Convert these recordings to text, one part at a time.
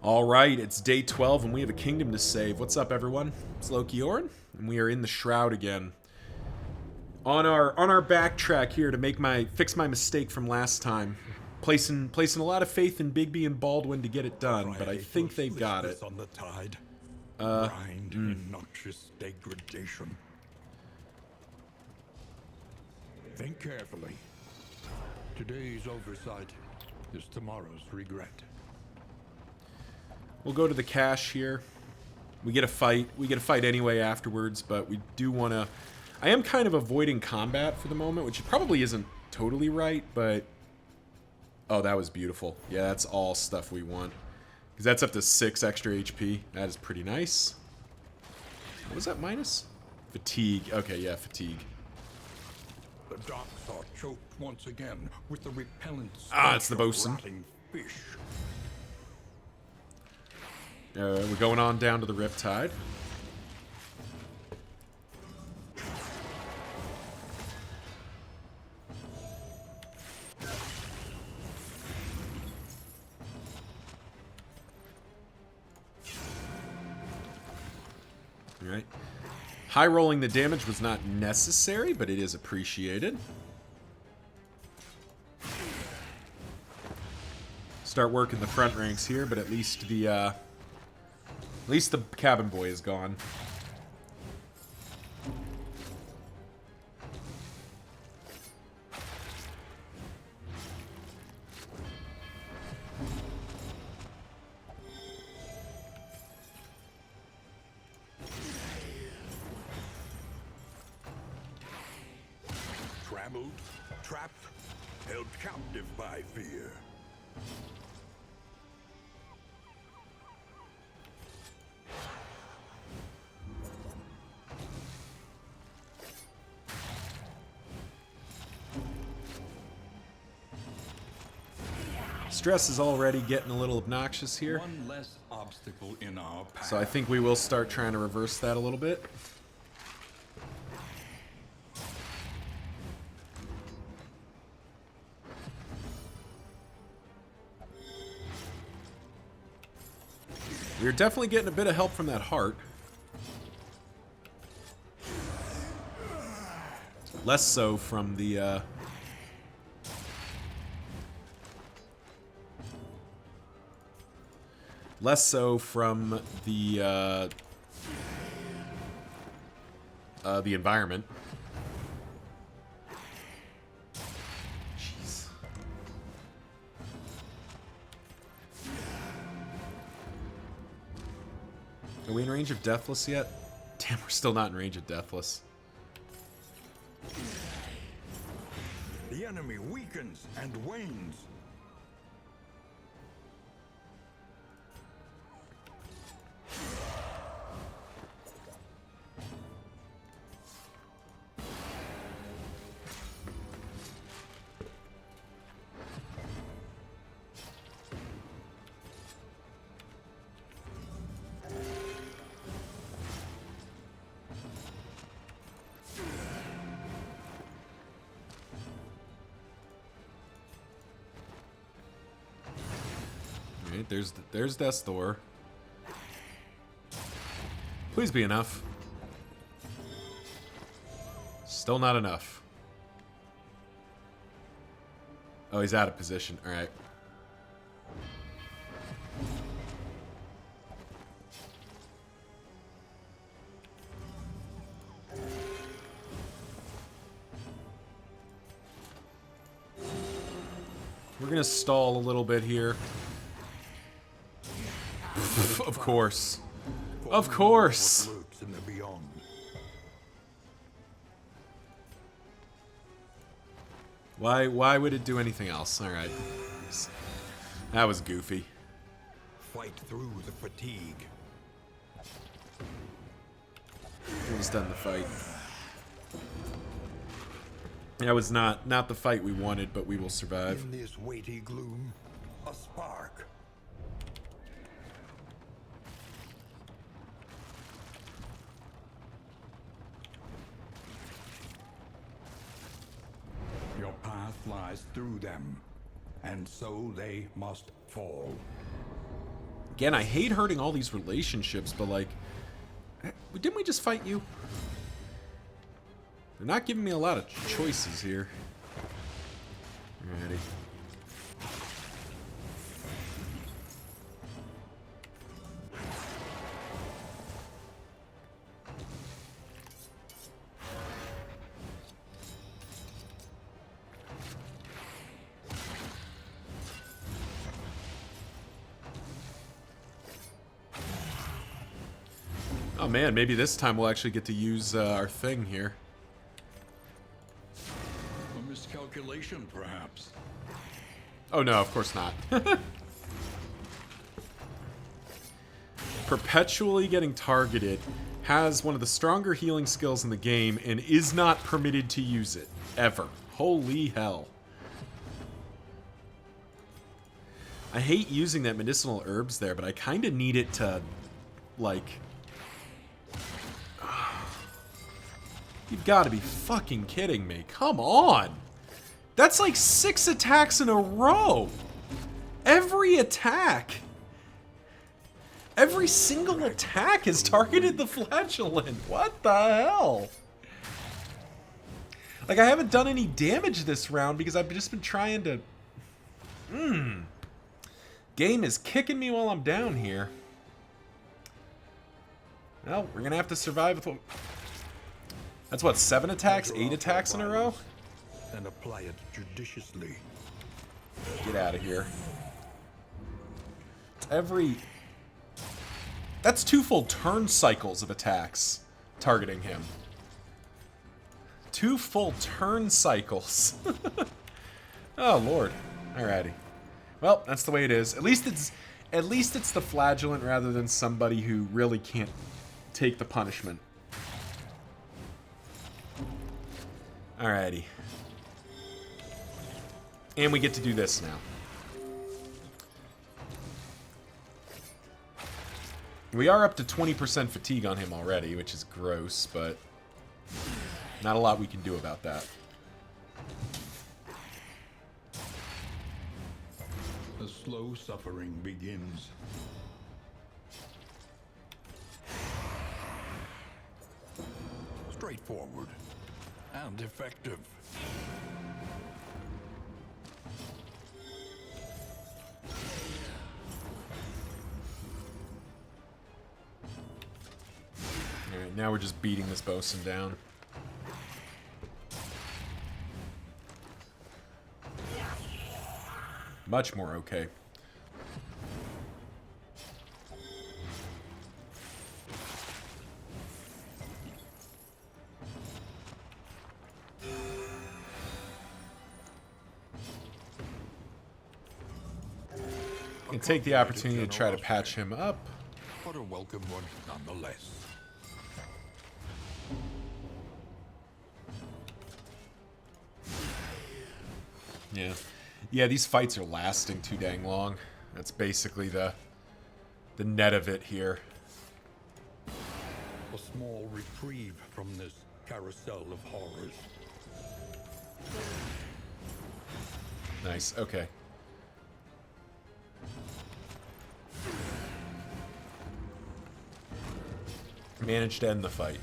All right, it's day 12 and we have a kingdom to save. What's up, everyone? It's Loki Orn, and we are in the Shroud again. On our backtrack here to fix my mistake from last time, placing a lot of faith in Bigby and Baldwin to get it done, but I think they've got it. On the tide. Grind in noxious degradation. Think carefully. Today's oversight is tomorrow's regret. We'll go to the cache here. We get a fight. We get a fight anyway afterwards, but we do want to... I am kind of avoiding combat for the moment, which probably isn't totally right, but... Oh, that was beautiful. Yeah, that's all stuff we want. Because that's up to 6 extra HP. That is pretty nice. What was that minus? Fatigue. Okay, yeah, fatigue. The docks are choked once again with the repellent it's the bosun. rotting fish. We're going on down to the Riptide. Alright. High rolling the damage was not necessary, but it is appreciated. Start working the front ranks here, but at least the cabin boy is gone. Trammeled, trapped, held captive by fear. Stress is already getting a little obnoxious here. One less obstacle in our path. So I think we will start trying to reverse that a little bit. We're definitely getting a bit of help from that heart. Less so from the, less so from the environment. Jeez. Are we in range of Deathless yet? Damn, we're still not in range of Deathless. The enemy weakens and wanes. Right, there's Death's Door. Please be enough. Still not enough. Oh, he's out of position. All right. We're gonna stall a little bit here. Of course. Of course. What lurks in the beyond. Why would it do anything else? All right. That was goofy. Fight through the fatigue. Almost done the fight. That was not the fight we wanted, but we will survive. In this weighty gloom, a spark. Your path lies through them, and so they must fall. Again, I hate hurting all these relationships, but like, didn't we just fight you? They're not giving me a lot of choices here. Alrighty. Oh man, maybe this time we'll actually get to use our thing here. A miscalculation, perhaps. Oh no, of course not. Perpetually getting targeted has one of the stronger healing skills in the game and is not permitted to use it. Ever. Holy hell. I hate using that medicinal herbs there, but I kind of need it to, like... You've got to be fucking kidding me. Come on. That's like 6 attacks in a row. Every attack. Every single attack has targeted the flagellant. What the hell? Like, I haven't done any damage this round because I've just been trying to... Game is kicking me while I'm down here. Well, we're going to have to survive with what... That's what, 7 attacks? 8 attacks in a row? And apply it judiciously. Get out of here. That's 2 full turn cycles of attacks targeting him. 2 full turn cycles. Oh, Lord. Alrighty. Well, that's the way it is. At least it's the flagellant rather than somebody who really can't take the punishment. Alrighty. And we get to do this now. We are up to 20% fatigue on him already, which is gross, but not a lot we can do about that. The slow suffering begins. Straightforward and effective. Alright, now we're just beating this bosun down. Much more okay. And take the opportunity to try to patch him up. But a welcome one nonetheless. Yeah. Yeah, these fights are lasting too dang long. That's basically the net of it here. A small reprieve from this carousel of horrors. Nice, okay. Managed to end the fight.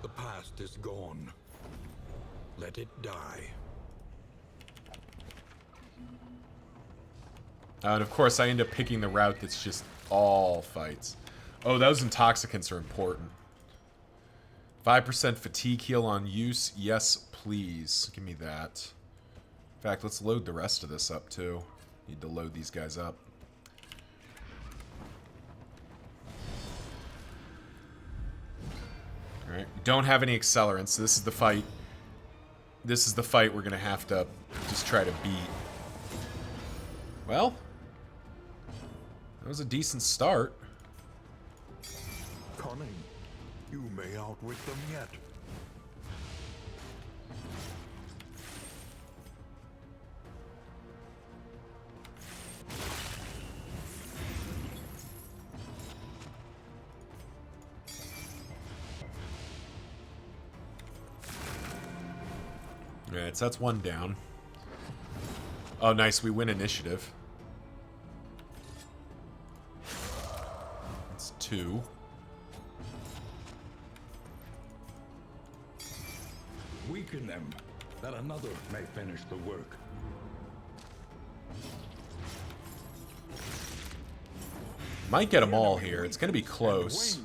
The past is gone. Let it die. And of course, I end up picking the route that's just all fights. Oh, those intoxicants are important. 5% fatigue heal on use. Yes, please. Give me that. In fact, let's load the rest of this up, too. Need to load these guys up. Alright, we don't have any accelerants, so this is the fight. This is the fight we're going to have to just try to beat. Well, that was a decent start. Cunning. You may outwit them yet. Alright, so that's one down. Oh, nice. We win initiative. That's 2. Weaken them, that another may finish the work. Might get them all here. It's going to be close.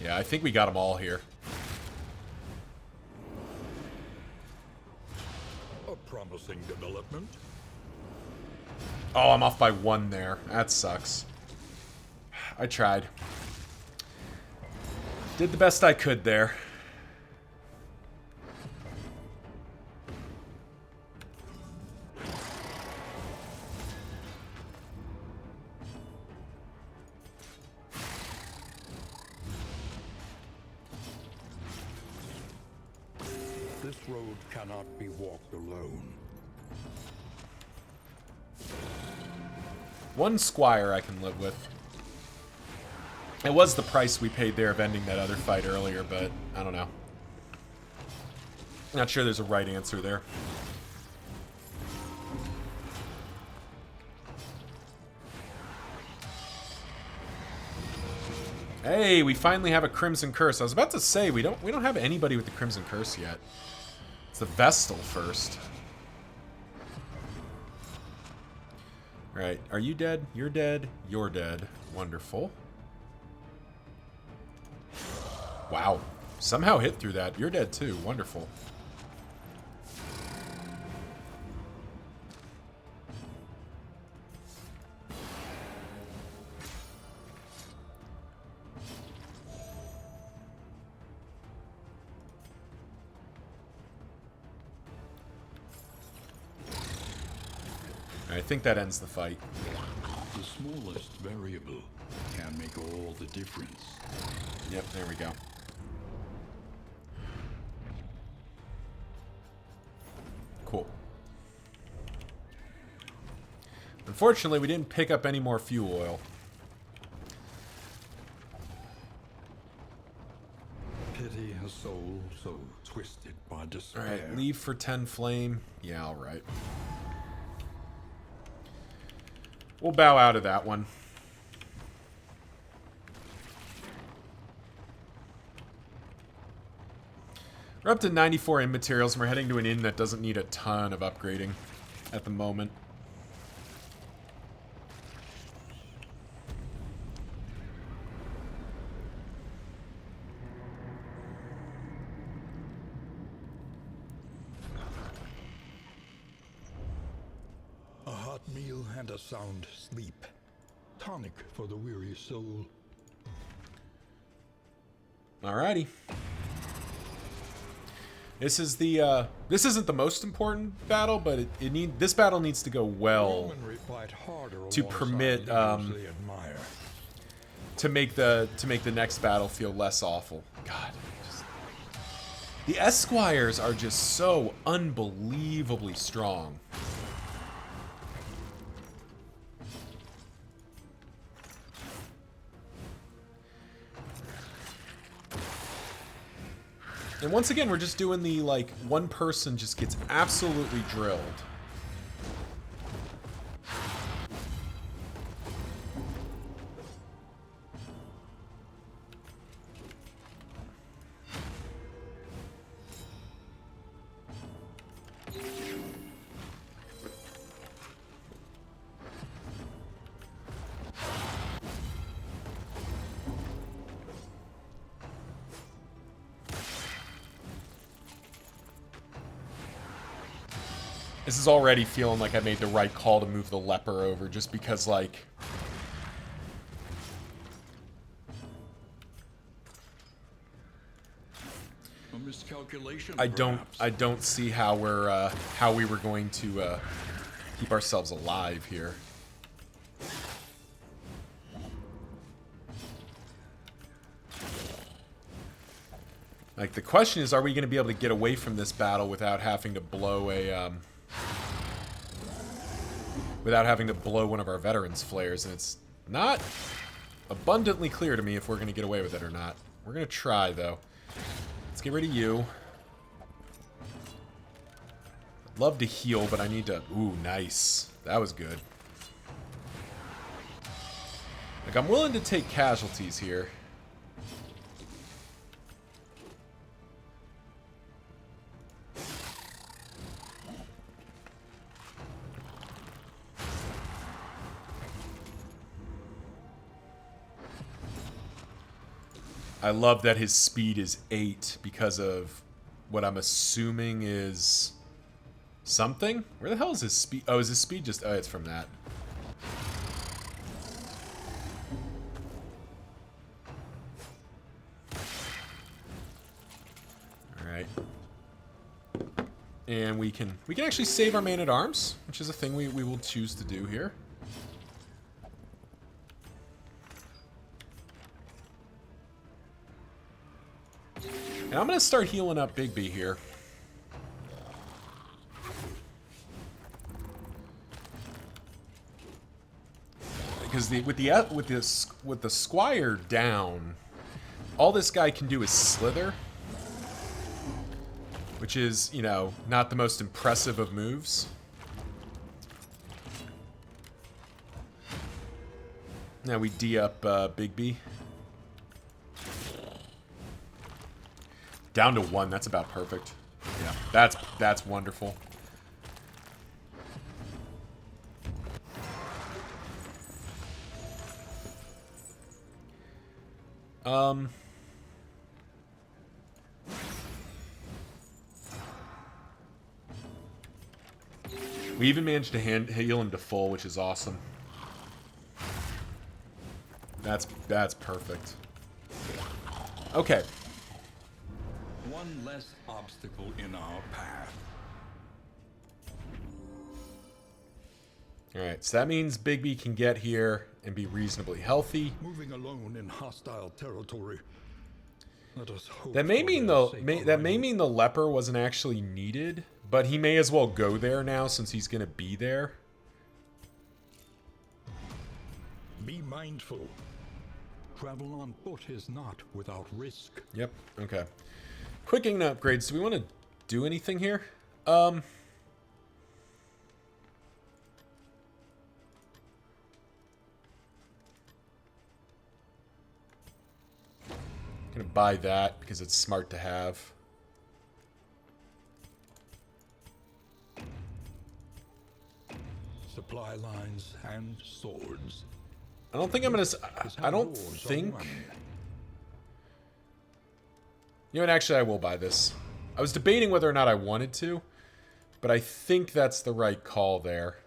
Yeah, I think we got them all here. A promising development. Oh, I'm off by 1 there. That sucks. I tried. Did the best I could there. This road cannot be walked alone. 1 squire I can live with. It was the price we paid there of ending that other fight earlier, but I don't know. Not sure there's a right answer there. Hey, we finally have a Crimson Curse. I was about to say we don't have anybody with the Crimson Curse yet. It's the Vestal first. Right, are you dead? You're dead. You're dead. Wonderful. Wow. Somehow hit through that. You're dead too. Wonderful. I think that ends the fight. The smallest variable can make all the difference. Yep, there we go. Cool. Unfortunately, we didn't pick up any more fuel oil. Pity a soul so twisted by despair. Alright, leave for 10 flame. Yeah, alright. We'll bow out of that one. We're up to 94 in materials, and we're heading to an inn that doesn't need a ton of upgrading at the moment. A hot meal and a sound sleep. Tonic for the weary soul. Alrighty. This is the this isn't the most important battle, but this battle needs to go well to permit to make the next battle feel less awful. God, the Esquires are just so unbelievably strong. And once again, we're just doing the, like, one person just gets absolutely drilled. This is already feeling like I made the right call to move the leper over, just because, like, A miscalculation, I don't see how we were going to keep ourselves alive here. Like, the question is, are we going to be able to get away from this battle without having to blow a one of our veterans' flares? And it's not abundantly clear to me if we're going to get away with it or not. We're going to try, though. Let's get rid of you. Love to heal, but I need to... Ooh, nice. That was good. Like, I'm willing to take casualties here. I love that his speed is 8 because of what I'm assuming is something. Where the hell is his speed? Oh, is his speed just... Oh, it's from that. Alright. And we can actually save our man-at-arms, which is a thing we will choose to do here. And I'm going to start healing up Bigby here. Because with the Squire down, all this guy can do is slither, which is, you know, not the most impressive of moves. Now we D up Bigby. Down to 1, that's about perfect. Yeah, that's wonderful. We even managed to heal him to full, which is awesome. That's perfect. Okay. One less obstacle in our path. Alright, so that means Bigby can get here and be reasonably healthy. Moving alone in hostile territory. Let us hope That may mean the leper wasn't actually needed, but he may as well go there now since he's going to be there. Be mindful. Travel on foot is not without risk. Yep, okay. Quick ignorant upgrades. Do we want to do anything here? Gonna buy that because it's smart to have. Supply lines and swords. I don't think I'm gonna. I don't think. You know what? Actually, I will buy this. I was debating whether or not I wanted to, but I think that's the right call there.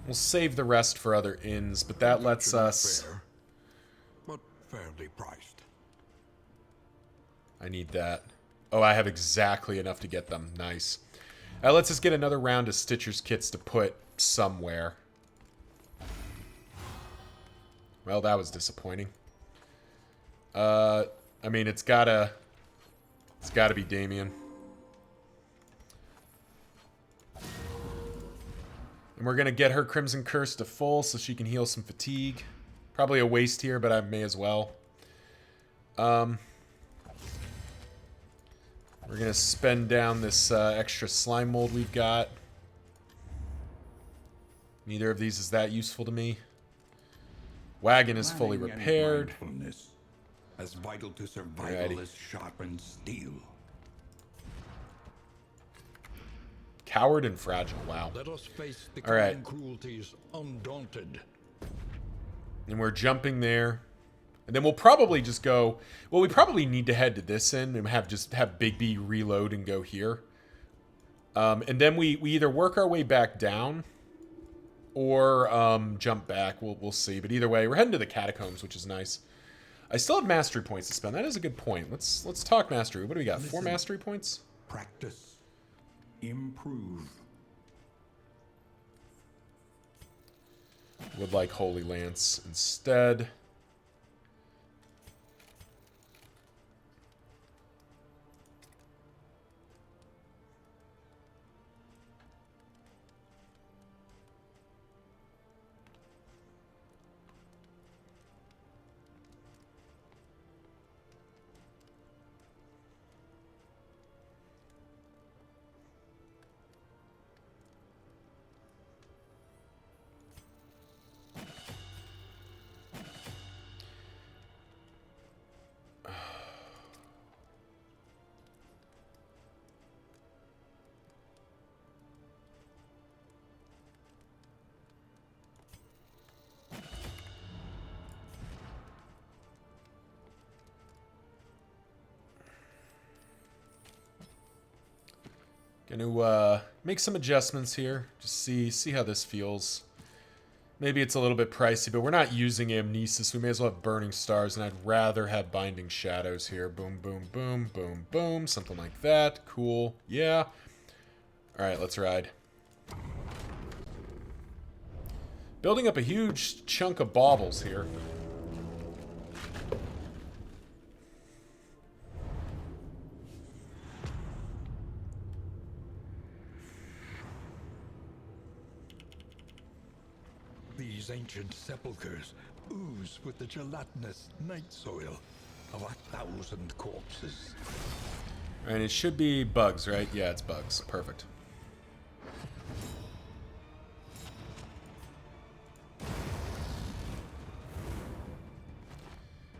We'll save the rest for other inns, but that lets us... Fair, but fairly priced. I need that. Oh, I have exactly enough to get them. Nice. That lets us get another round of Stitcher's kits to put somewhere. Well, that was disappointing. I mean, it's gotta be Damien. And we're gonna get her Crimson Curse to full so she can heal some fatigue. Probably a waste here, but I may as well. We're gonna spend down this extra slime mold we've got. Neither of these is that useful to me. Wagon is fully repaired. As vital to survival as sharpened steel. Coward and fragile. Wow. Let us face the Alright. cruelties undaunted. And we're jumping there. And then we'll probably just go... Well, we probably need to head to this end and have Bigby reload and go here. And then we either work our way back down or jump back. We'll see. But either way, we're heading to the Catacombs, which is nice. I still have mastery points to spend. That is a good point. Let's talk mastery. What do we got? 4 mastery points? Practice. Improve. Would like Holy Lance instead. Gonna make some adjustments here. Just see how this feels. Maybe it's a little bit pricey, but we're not using Amnesis. We may as well have Burning Stars, and I'd rather have Binding Shadows here. Boom, boom, boom, boom, boom. Something like that. Cool. Yeah. Alright, let's ride. Building up a huge chunk of baubles here. These ancient sepulchres ooze with the gelatinous night soil of 1,000 corpses. And it should be bugs, right? Yeah, it's bugs. Perfect.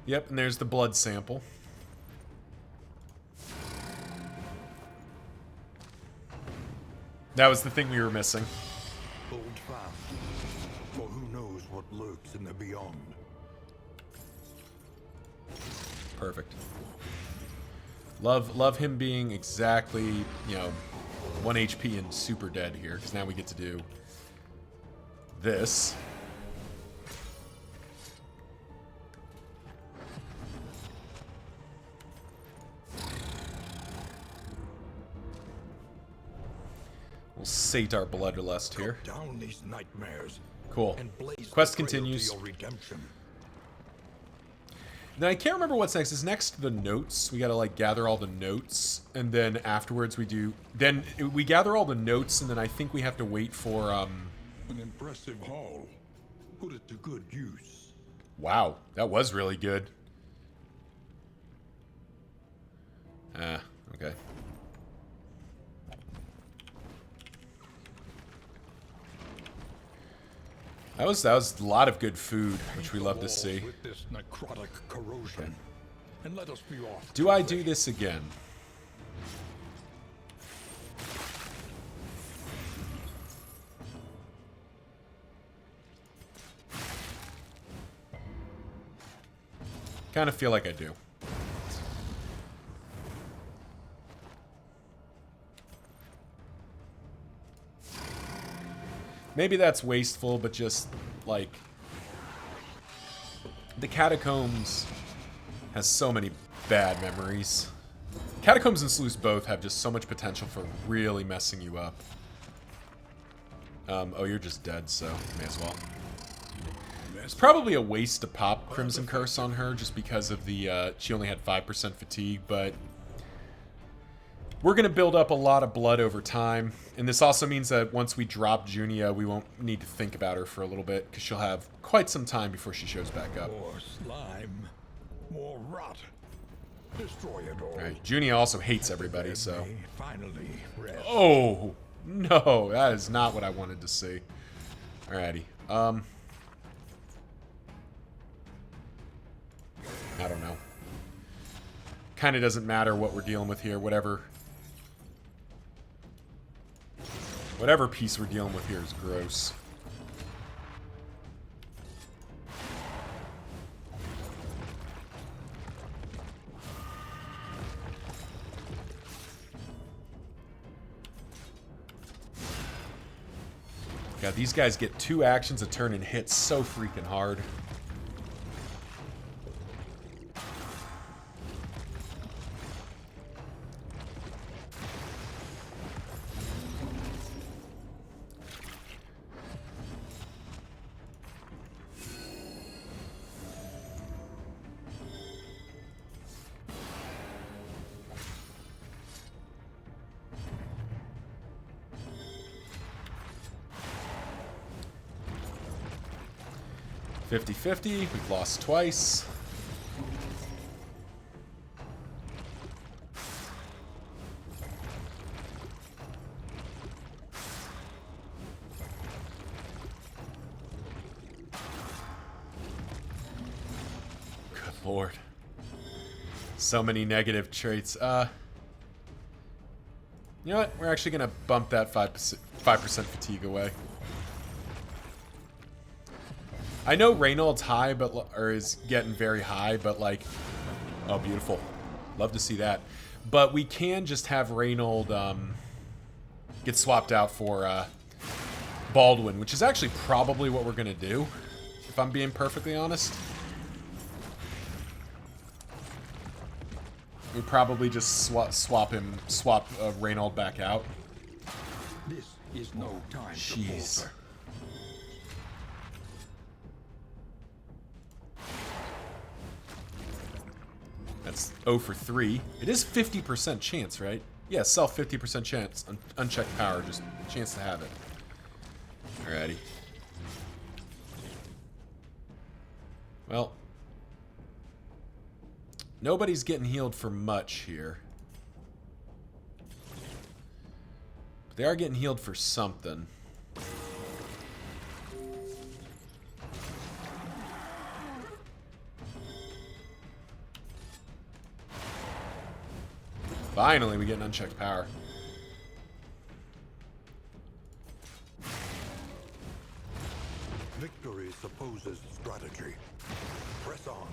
Yep, and there's the blood sample. That was the thing we were missing. Hold fast, for who knows what lurks in the beyond. Perfect. Love him being exactly, you know, 1 HP and super dead here, because now we get to do this. We'll sate our bloodlust here. Cut down these nightmares. Cool. And blaze Quest the trail to continues. your redemption. Now I can't remember what's next. Is next the notes? We gotta like gather all the notes, and then afterwards we do. Then we gather all the notes, and then I think we have to wait for. An impressive haul. Put it to good use. Wow, that was really good. Ah, okay. That was a lot of good food, which we love to see. With this necrotic corrosion. Okay. And let us be off. Do I do this again? Kind of feel like I do. Maybe that's wasteful, but just, like... The Catacombs has so many bad memories. Catacombs and Sluice both have just so much potential for really messing you up. Oh, you're just dead, so may as well. It's probably a waste to pop Crimson Curse on her, just because of the, she only had 5% fatigue, but... We're going to build up a lot of blood over time, and this also means that once we drop Junia, we won't need to think about her for a little bit, because she'll have quite some time before she shows back up. More slime. More rot. Destroy it all. Right. Junia also hates everybody, Let so... me finally rest. Oh! No, that is not what I wanted to see. Alrighty. I don't know. Kind of doesn't matter what we're dealing with here. Whatever piece we're dealing with here is gross. God, these guys get 2 actions a turn and hit so freaking hard. .50-50, we've lost twice. Good lord. So many negative traits. You know what? We're actually gonna bump that 5% fatigue away. I know Reynold's high, or is getting very high, but like, oh, beautiful. Love to see that. But we can just have Reynold, get swapped out for Baldwin, which is actually probably what we're going to do, if I'm being perfectly honest. We probably just swap Reynold back out. This is no time to Jeez. falter. That's 0 for 3. It is 50% chance, right? Yeah, self 50% chance. Unchecked power, just a chance to have it. Alrighty. Well. Nobody's getting healed for much here. But they are getting healed for something. Finally, we get an unchecked power. Victory supposes strategy. Press on.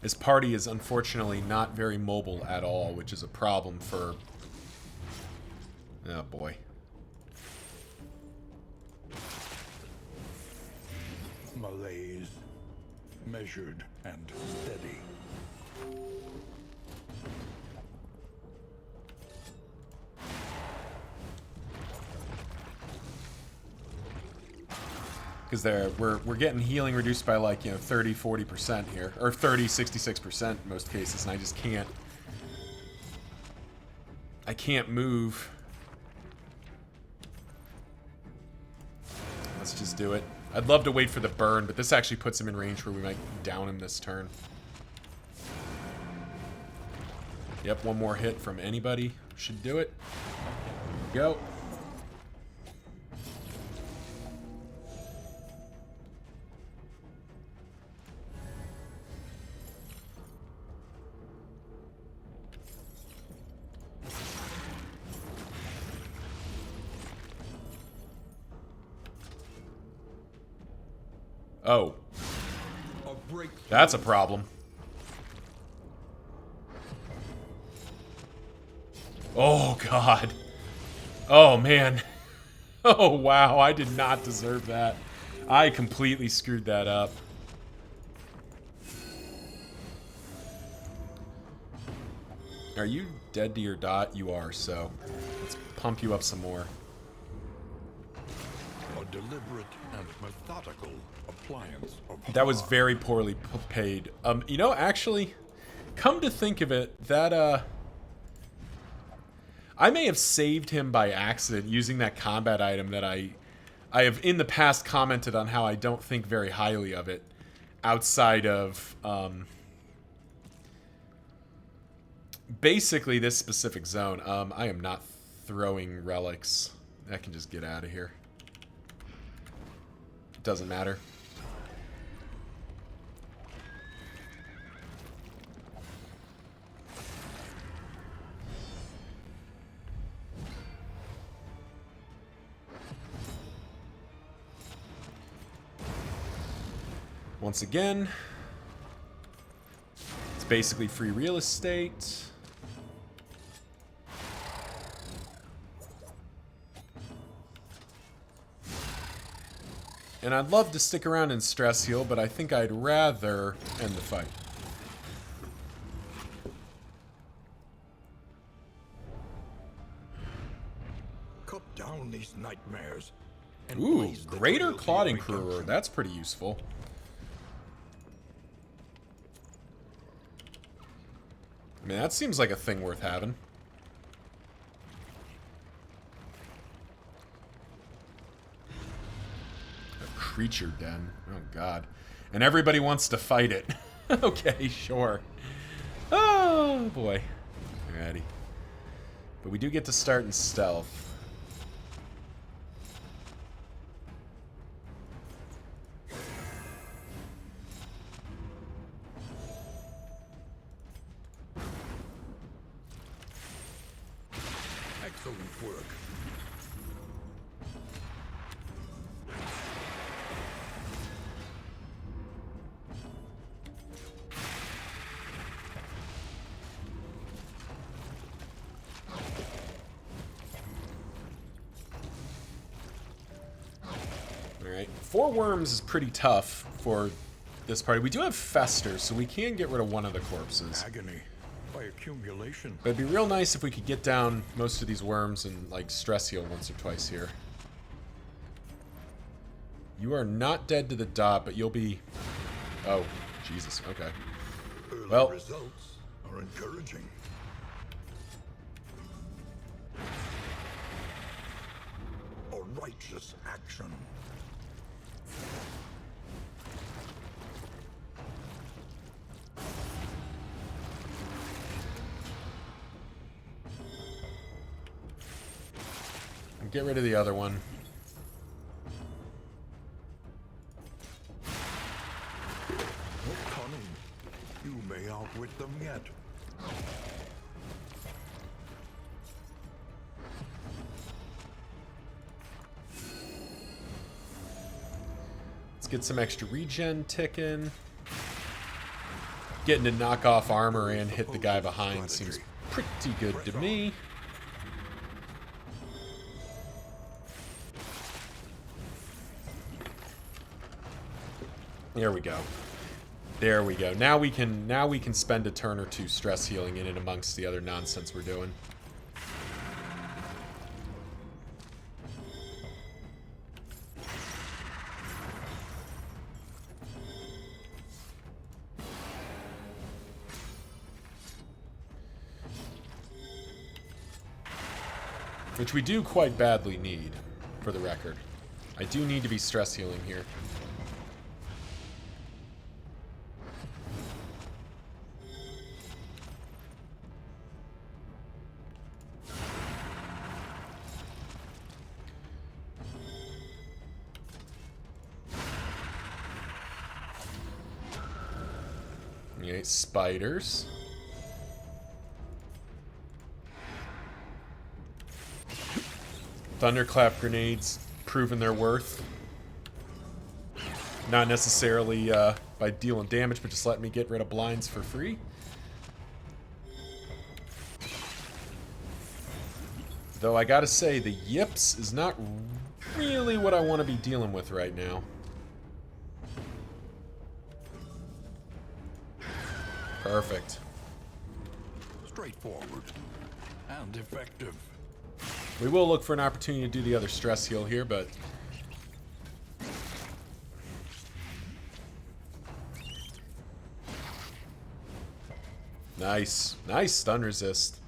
This party is unfortunately not very mobile at all, which is a problem for... Oh boy. Malaise. Measured and steady. Because we're getting healing reduced by like, 30, 40% here. Or 30, 66% in most cases, and I just can't... I can't move. Let's just do it. I'd love to wait for the burn, but this actually puts him in range where we might down him this turn. Yep, one more hit from anybody should do it. Go. Oh. That's a problem. Oh, God. Oh, man. Oh, wow. I did not deserve that. I completely screwed that up. Are you dead to your dot? You are, so let's pump you up some more. A deliberate and methodical appliance of That was very poorly paid. Actually, come to think of it, that, I may have saved him by accident using that combat item that I have in the past commented on how I don't think very highly of it outside of, basically this specific zone. I am not throwing relics. I can just get out of here. Doesn't matter. Once again, it's basically free real estate. And I'd love to stick around and stress heal, but I think I'd rather end the fight. Cut down these nightmares. and Ooh, blaze the Greater trail to Clawed your Incrurer. redemption. That's pretty useful. I mean, that seems like a thing worth having. A creature den. Oh, God. And everybody wants to fight it. Okay, sure. Oh, boy. Alrighty. But we do get to start in stealth. Excellent work. 4 worms is pretty tough for this party. We do have Fester, so we can get rid of one of the corpses. Agony by accumulation. But it'd be real nice if we could get down most of these worms and, like, stress heal once or twice here. You are not dead to the dot, but you'll be... Oh, Jesus, okay. Early Well, results are encouraging. A righteous action. get rid of the other one. Oh, cunning. You may outwit them yet. Let's get some extra regen ticking. Getting to knock off armor and hit the guy behind seems pretty good to me. There we go. There we go. Now we can spend a turn or two stress healing in and amongst the other nonsense we're doing. Which we do quite badly need, for the record. I do need to be stress healing here. Okay, spiders. Thunderclap grenades proving their worth. Not necessarily by dealing damage, but just letting me get rid of blinds for free. Though I gotta say, the yips is not really what I want to be dealing with right now. Perfect. Straightforward and effective. We will look for an opportunity to do the other stress heal here, but... Nice. Nice stun resist.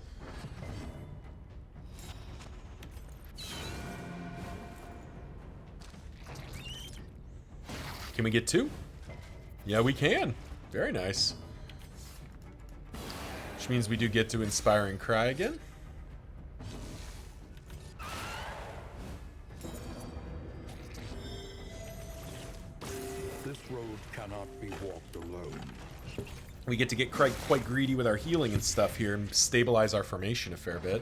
Can we get 2? Yeah, we can. Very nice. Which means we do get to Inspiring Cry again. This road cannot be walked alone. We get to get quite greedy with our healing and stuff here and stabilize our formation a fair bit.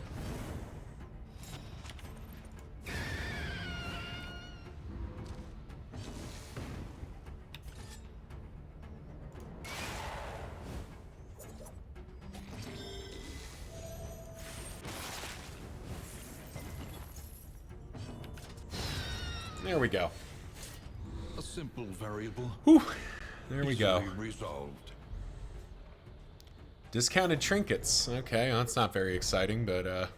There we go. A simple variable. Whew. There we go. Easily resolved. Discounted trinkets. Okay, well, that's not very exciting, but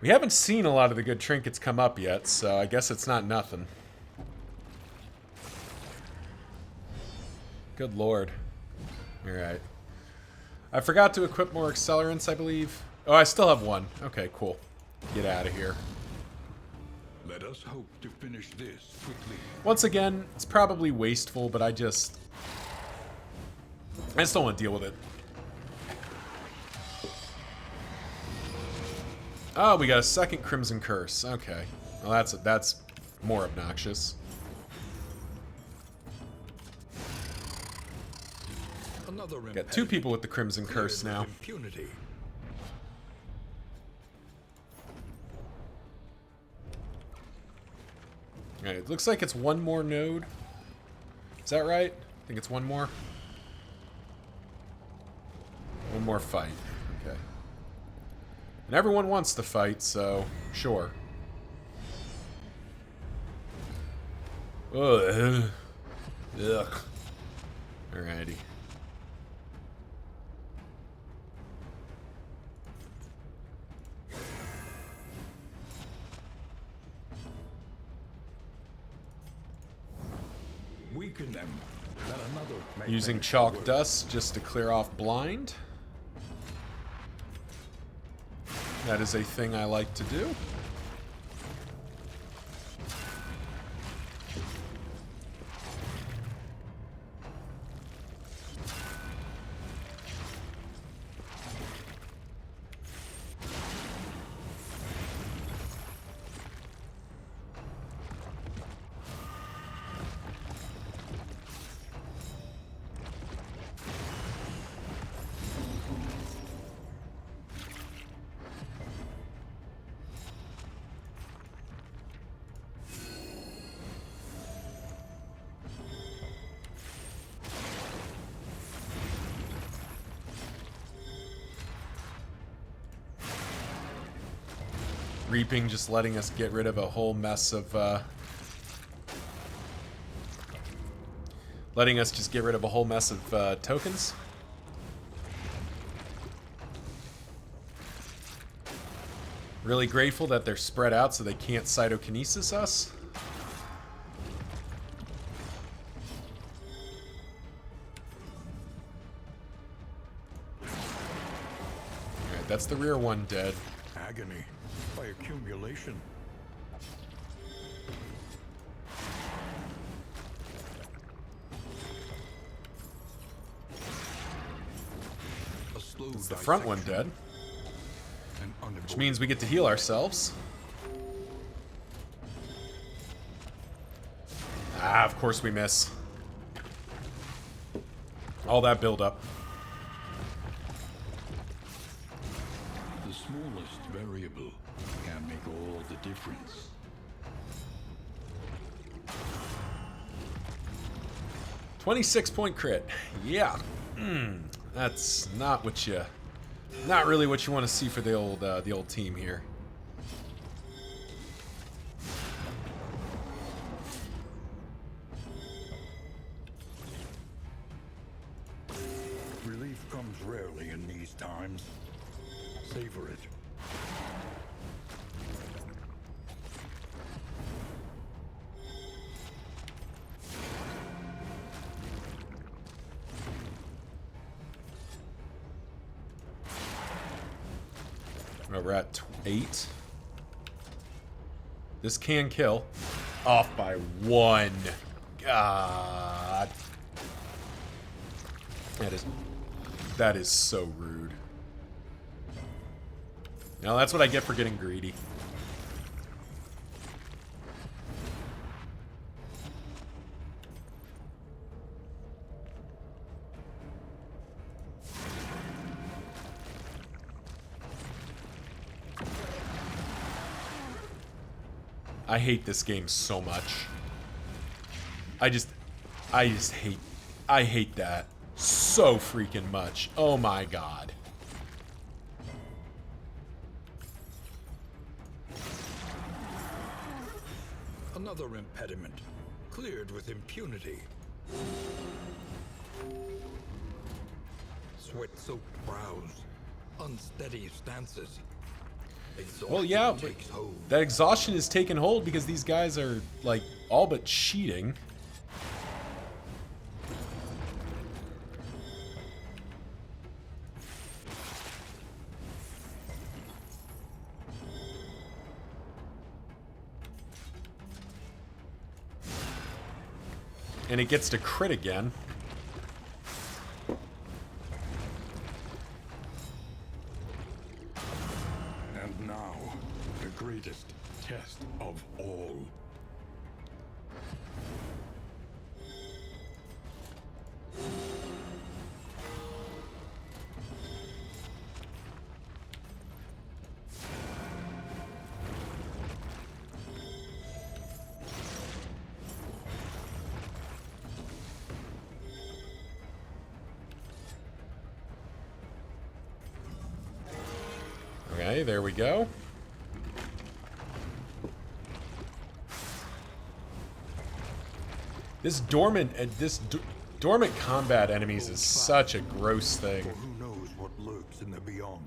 we haven't seen a lot of the good trinkets come up yet, so I guess it's not nothing. Good lord. Alright. I forgot to equip more accelerants, I believe. Oh, I still have one. Okay, cool. Get out of here. Let us hope to finish this quickly. Once again, it's probably wasteful, but I just don't want to deal with it. Oh, we got a second Crimson Curse. Okay. Well, that's more obnoxious. Another Got 2 people with the Crimson Curse now. Impunity. Alright, it looks like it's one more node. Is that right? I think it's one more. One more fight. Okay. And everyone wants to fight, so sure. Ugh. Ugh. Alrighty. Weaken them. That another may Using finish the chalk work. dust just to clear off blind. That is a thing I like to do. Reaping just letting us get rid of a whole mess of, letting us just get rid of a whole mess of, tokens. Really grateful that they're spread out so they can't cytokinesis us. Alright, that's the rear one dead. Agony by accumulation. A slow It's the front one dissection, dead. an Which unavoidable means we get to heal ourselves. Ah, of course we miss. All that build up. The smallest variable can make all the difference. .26 crit. Yeah. That's not really what you want to see for the old team here. Relief comes rarely in these times. Savor it. Oh, we're at 8. This can kill. Off by 1. God. That is so rude. Now that's what I get for getting greedy. I hate this game so much. I hate that so freaking much. Oh my god. Another impediment, cleared with impunity. Sweat-soaked brows, unsteady stances. Well, yeah, Exhaustion takes hold. that exhaustion is taking hold because these guys are, like, all but cheating. And it gets to crit again. And now, the greatest test of all. Okay, there we go. This dormant combat enemies is such a gross thing. For who knows what lurks in the beyond?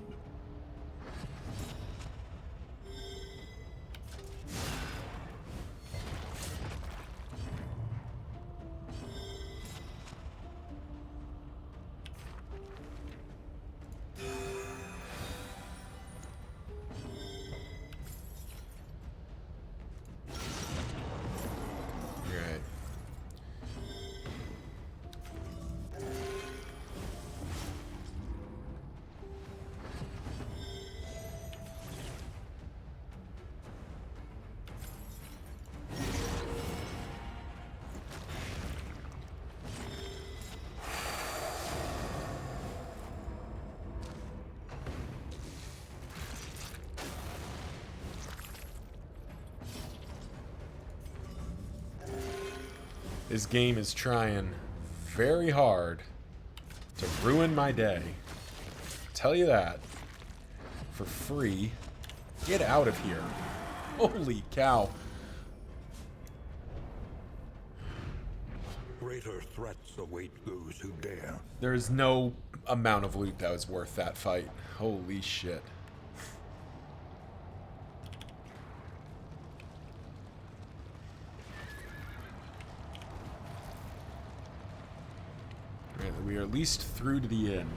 Right. This game is trying very hard to ruin my day. Tell you that. For free. Get out of here. Holy cow. Greater threats await those who dare. There is no amount of loot that was worth that fight. Holy shit. Right, we are at least through to the end.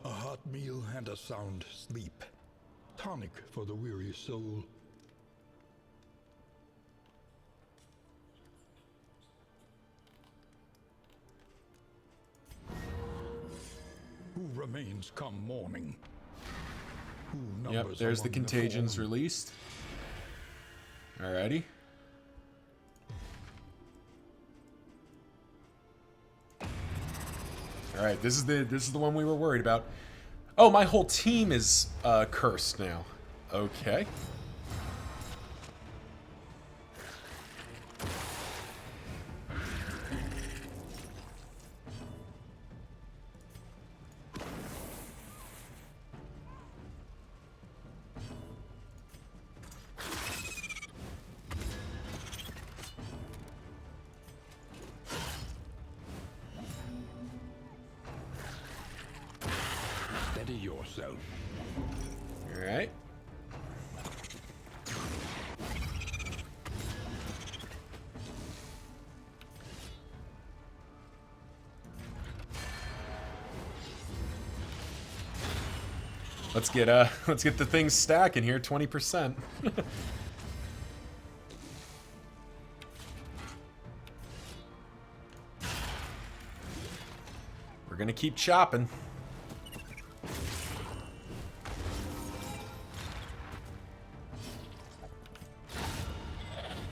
A hot meal and a sound sleep. Tonic for the weary soul. Who remains come morning? Who Yep, numbers there's the among contagions fallen? released. Alrighty. Alright, this is the one we were worried about. Oh, my whole team is cursed now. Okay. Steady yourself. Alright. Let's get the things stacking here, 20%. We're gonna keep chopping.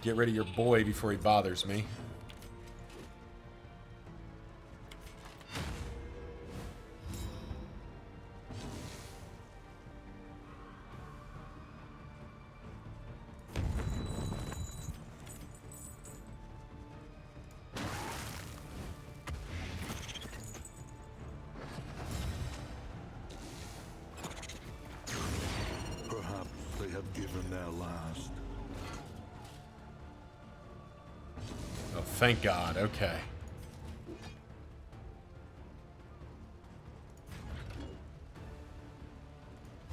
Get rid of your boy before he bothers me. Perhaps they have given their last. Oh, thank God. Okay.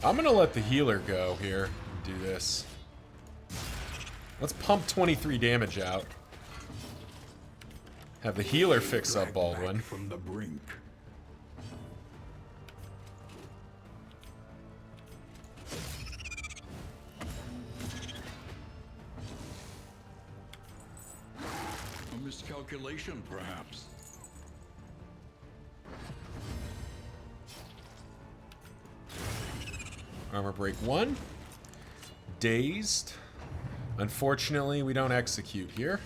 I'm gonna let the healer go here and do this. Let's pump 23 damage out. Have the healer fix up Dragged Baldwin. back from the brink. A miscalculation, perhaps. Armor break 1. Dazed. Unfortunately, we don't execute here.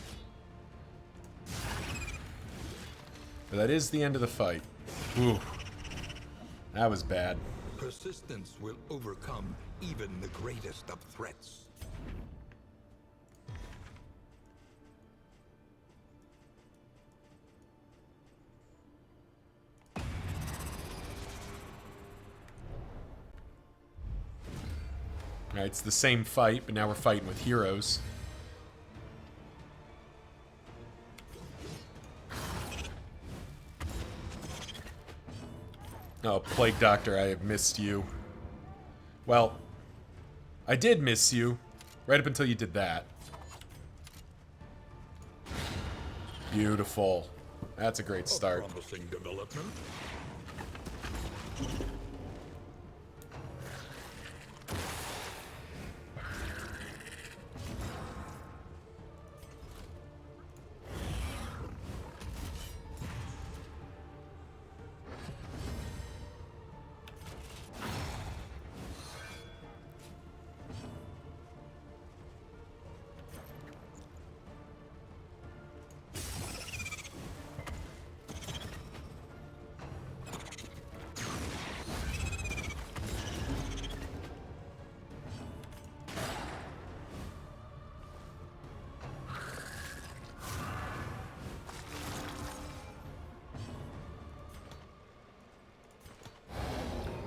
But that is the end of the fight. Ooh. That was bad. Persistence will overcome even the greatest of threats. Alright, it's the same fight, but now we're fighting with heroes. Oh, Plague Doctor, I have missed you. Well, I did miss you, right up until you did that. Beautiful. That's a great start. A promising development.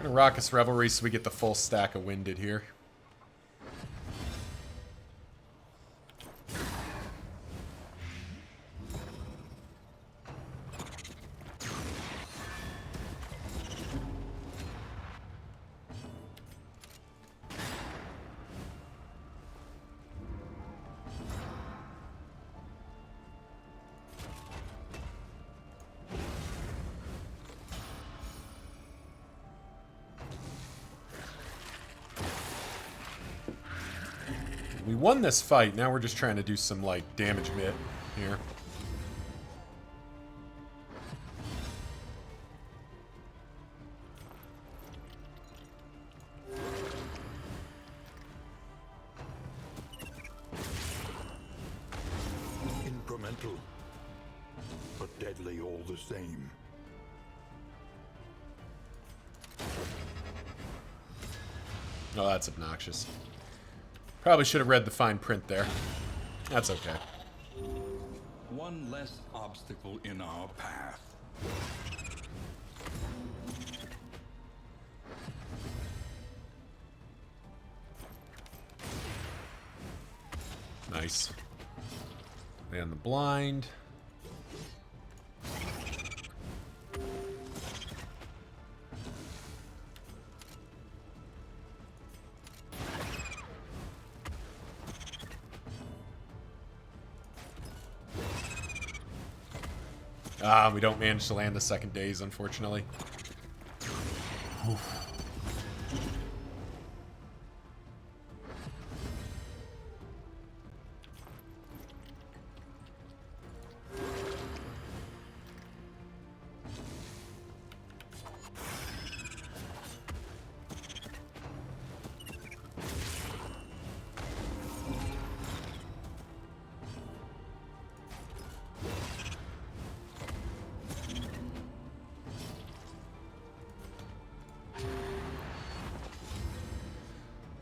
Raucous Revelry so we get the full stack of Winded here. We won this fight. Now we're just trying to do some, like, damage mitt here. Incremental, but deadly all the same. Oh, that's obnoxious. Probably should have read the fine print there. That's okay. One less obstacle in our path. Nice. And the blind. Ah, we don't manage to land the second days, unfortunately. Oof.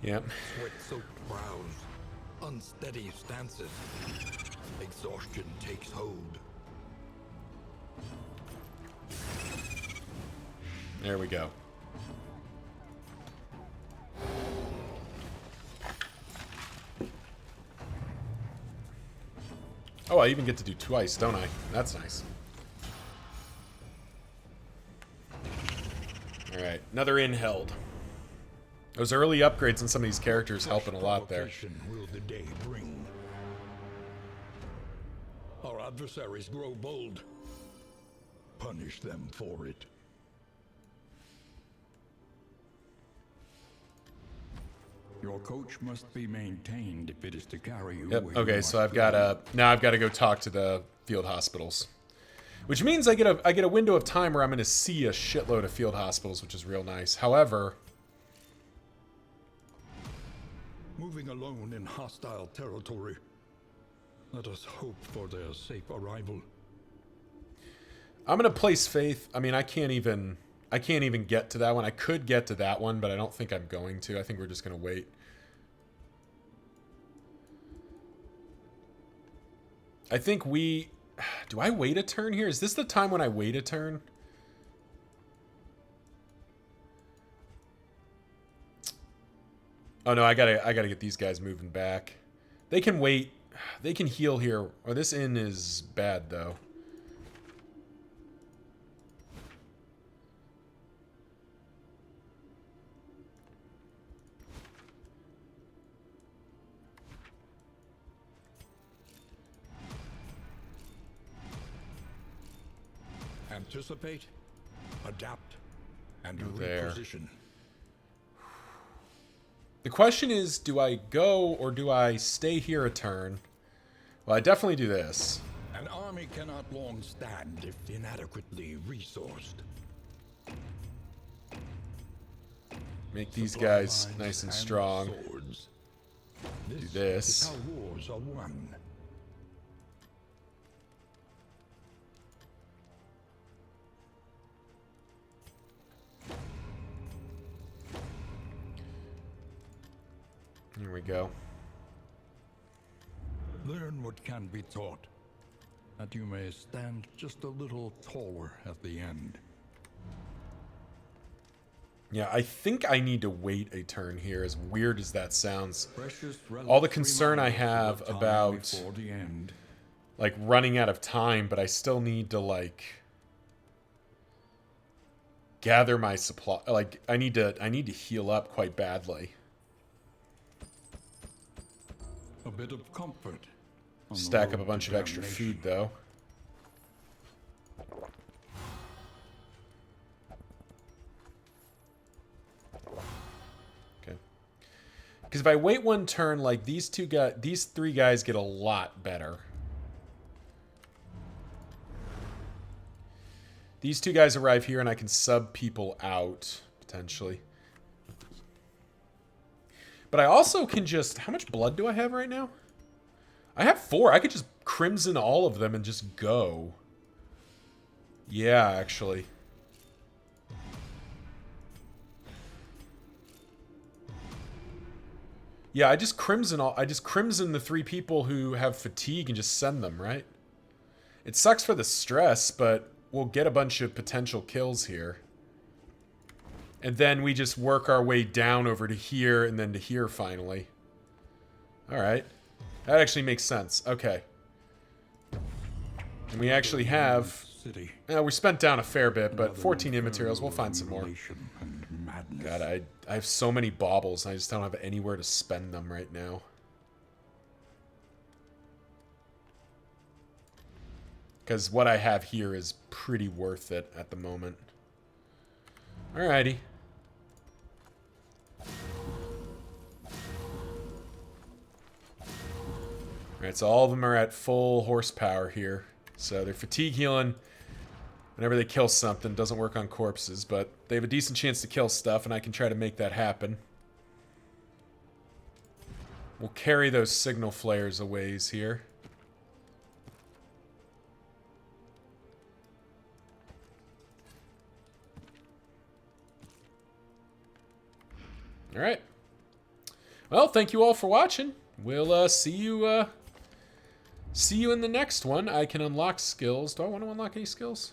Yep. Sweat-soaked brows, unsteady stances. Exhaustion takes hold. There we go. Oh, I even get to do twice, don't I? That's nice. Alright, another inn held. Those early upgrades on some of these characters helping a lot there. Will the day bring? Our adversaries grow bold. Punish them for it. Your coach must be maintained if it is to carry you. Yep. Okay, so I've got to now I've got to go talk to the field hospitals, which means I get a window of time where I'm going to see a shitload of field hospitals, which is real nice. However, moving alone in hostile territory. Let us hope for their safe arrival. I'm going to place faith. I mean, I can't even get to that one. I could get to that one, but I don't think I'm going to. I think we're just going to wait. I think we... Do I wait a turn here? Is this the time when I wait a turn? Oh no, I gotta get these guys moving back. They can wait. They can heal here. Oh, this inn is bad though. Anticipate, adapt, and There. reposition. The question is, do I go or do I stay here a turn? Well, I definitely do this. An army cannot long stand if inadequately resourced. Make these Supply guys lines nice and strong. Swords. Do This this. is how wars are won. Here we go. Learn what can be taught, that you may stand just a little taller at the end. Yeah, I think I need to wait a turn here, as weird as that sounds. Precious All the relics concern I remind us of have the time about, before the end. like, running out of time, but I still need to, like, gather my supply. Like, I need to heal up quite badly. A bit of comfort. on the Stack up road a bunch to of extra damnation. food, though. Okay. Because if I wait one turn, like, these three guys get a lot better. These two guys arrive here, and I can sub people out, potentially. But I also can just... How much blood do I have right now? I have 4. I could just crimson all of them and just go. Yeah, actually. Yeah, I just crimson the 3 people who have fatigue and just send them, right? It sucks for the stress, but we'll get a bunch of potential kills here. And then we just work our way down over to here and then to here finally. Alright. That actually makes sense. Okay. And we actually have... City. we spent down a fair bit, but Another 14 in materials. We'll find some more. mutilation and madness. God, I have so many baubles, and I just don't have anywhere to spend them right now. Because what I have here is pretty worth it at the moment. Alrighty. Alright, so all of them are at full horsepower here. So they're fatigue healing whenever they kill something. Doesn't work on corpses, but they have a decent chance to kill stuff, and I can try to make that happen. We'll carry those signal flares a ways here. Alright. Well, thank you all for watching. We'll see you in the next one. I can unlock skills. Do I want to unlock any skills?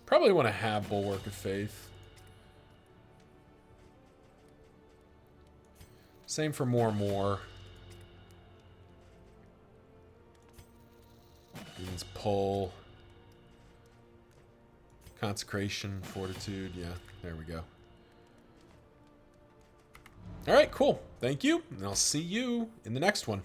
Probably want to have Bulwark of Faith. Same for more. Means pull. Consecration, Fortitude. Yeah, there we go. Alright, cool. Thank you, and I'll see you in the next one.